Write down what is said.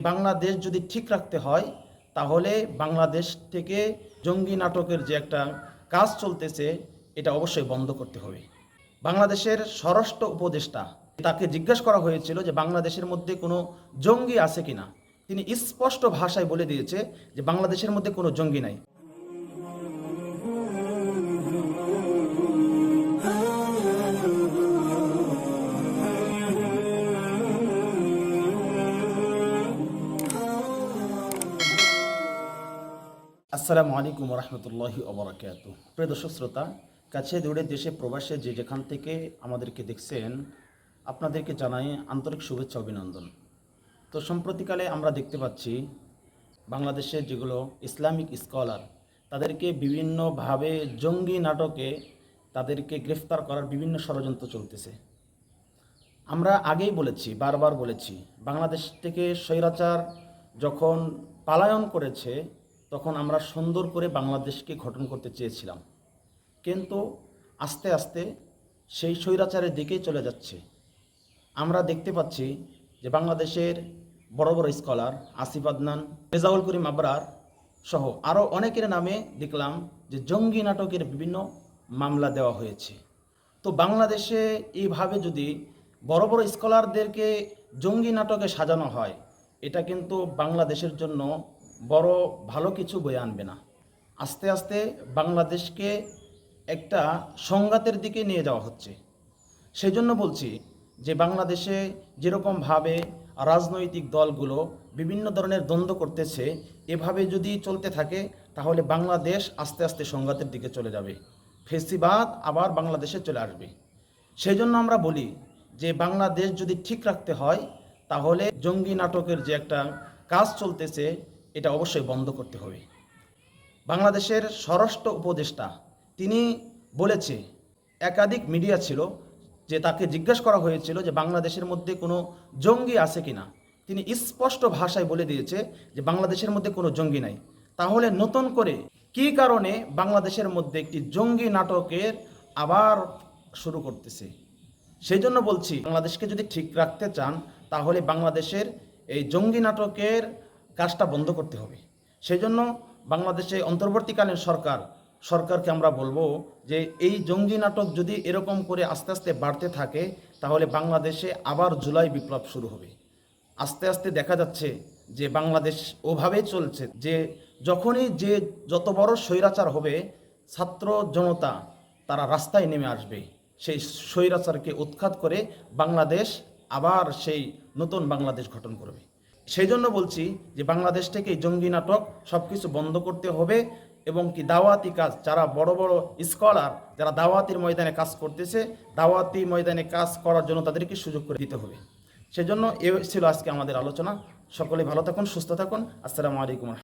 বাংলাদেশ যদি ঠিক রাখতে হয় তাহলে বাংলাদেশ থেকে জঙ্গি নাটকের যে একটা কাজ চলতেছে এটা অবশ্যই বন্ধ করতে হবে। বাংলাদেশের স্বরাষ্ট্র উপদেষ্টা, তাকে জিজ্ঞাসা করা হয়েছিল যে বাংলাদেশের মধ্যে কোনো জঙ্গি আছে কিনা। তিনি স্পষ্ট ভাষায় বলে দিয়েছে যে বাংলাদেশের মধ্যে কোনো জঙ্গি নাই। আসসালামু আলাইকুম রহমতুল্লাহি ওবরাকাতু। প্রিয় দর্শক শ্রোতা, কাছে দূরে দেশে প্রবাসে যে যেখান থেকে আমাদেরকে দেখছেন, আপনাদেরকে জানাই আন্তরিক শুভেচ্ছা অভিনন্দন। তো সম্প্রতিকালে আমরা দেখতে পাচ্ছি বাংলাদেশের যেগুলো ইসলামিক স্কলার, তাদেরকে বিভিন্নভাবে জঙ্গি নাটকে তাদেরকে গ্রেফতার করার বিভিন্ন ষড়যন্ত্র চলতেছে। আমরা আগেই বলেছি, বারবার বলেছি, বাংলাদেশ থেকে স্বৈরাচার যখন পালায়ন করেছে তখন আমরা সুন্দর করে বাংলাদেশকে গঠন করতে চেয়েছিলাম, কিন্তু আস্তে আস্তে সেই স্বৈরাচারের দিকেই চলে যাচ্ছে। আমরা দেখতে পাচ্ছি যে বাংলাদেশের বড় বড় স্কলার আসিফ আদনান, রেজাউল করিম আবরার সহ আরও অনেকের নামে দেখলাম যে জঙ্গি নাটকের বিভিন্ন মামলা দেওয়া হয়েছে। তো বাংলাদেশে এইভাবে যদি বড় বড় স্কলারদেরকে জঙ্গি নাটকে সাজানো হয়, এটা কিন্তু বাংলাদেশের জন্য বড় ভালো কিছু বয়ে আনবে না। আস্তে আস্তে বাংলাদেশকে একটা সংঘাতের দিকে নিয়ে যাওয়া হচ্ছে। সেই জন্য বলছি যে বাংলাদেশে যেরকমভাবে রাজনৈতিক দলগুলো বিভিন্ন ধরনের দ্বন্দ্ব করতেছে, এভাবে যদি চলতে থাকে তাহলে বাংলাদেশ আস্তে আস্তে সংঘাতের দিকে চলে যাবে, ফেসিবাদ আবার বাংলাদেশে চলে আসবে। সেই জন্য আমরা বলি যে বাংলাদেশ যদি ঠিক রাখতে হয় তাহলে জঙ্গি নাটকের যে একটা কাজ চলতেছে এটা অবশ্যই বন্ধ করতে হবে। বাংলাদেশের স্বরাষ্ট্র উপদেষ্টা তিনি বলেছে, একাধিক মিডিয়া ছিল যে তাকে জিজ্ঞাসা করা হয়েছিল যে বাংলাদেশের মধ্যে কোনো জঙ্গি আছে কিনা। তিনি স্পষ্ট ভাষায় বলে দিয়েছে যে বাংলাদেশের মধ্যে কোনো জঙ্গি নাই। তাহলে নতুন করে কি কারণে বাংলাদেশের মধ্যে একটি জঙ্গি নাটকের আবার শুরু করতেছে? সেই জন্য বলছি, বাংলাদেশকে যদি ঠিক রাখতে চান তাহলে বাংলাদেশের এই জঙ্গি নাটকের কাজটা বন্ধ করতে হবে। সেই জন্য বাংলাদেশে অন্তর্বর্তীকালীন সরকারকে আমরা বলবো যে এই জঙ্গি নাটক যদি এরকম করে আস্তে আস্তে বাড়তে থাকে তাহলে বাংলাদেশে আবার জুলাই বিপ্লব শুরু হবে। আস্তে আস্তে দেখা যাচ্ছে যে বাংলাদেশ ওভাবেই চলছে যে যখনই যে যত বড় স্বৈরাচার হবে, ছাত্র জনতা তারা রাস্তায় নেমে আসবে, সেই স্বৈরাচারকে উৎখাত করে বাংলাদেশ আবার সেই নতুন বাংলাদেশ গঠন করবে। সেই জন্য বলছি যে বাংলাদেশ থেকে এই জঙ্গি নাটক সব কিছু বন্ধ করতে হবে এবং কি দাওয়াতি কাজ, যারা বড় বড় স্কলার যারা দাওয়াতির ময়দানে কাজ করতেছে, দাওয়াতি ময়দানে কাজ করার জন্য তাদেরকে সুযোগ করে দিতে হবে। সেজন্য এ ছিল আজকে আমাদের আলোচনা। সকলে ভালো থাকুন, সুস্থ থাকুন। আসসালামু আলাইকুম।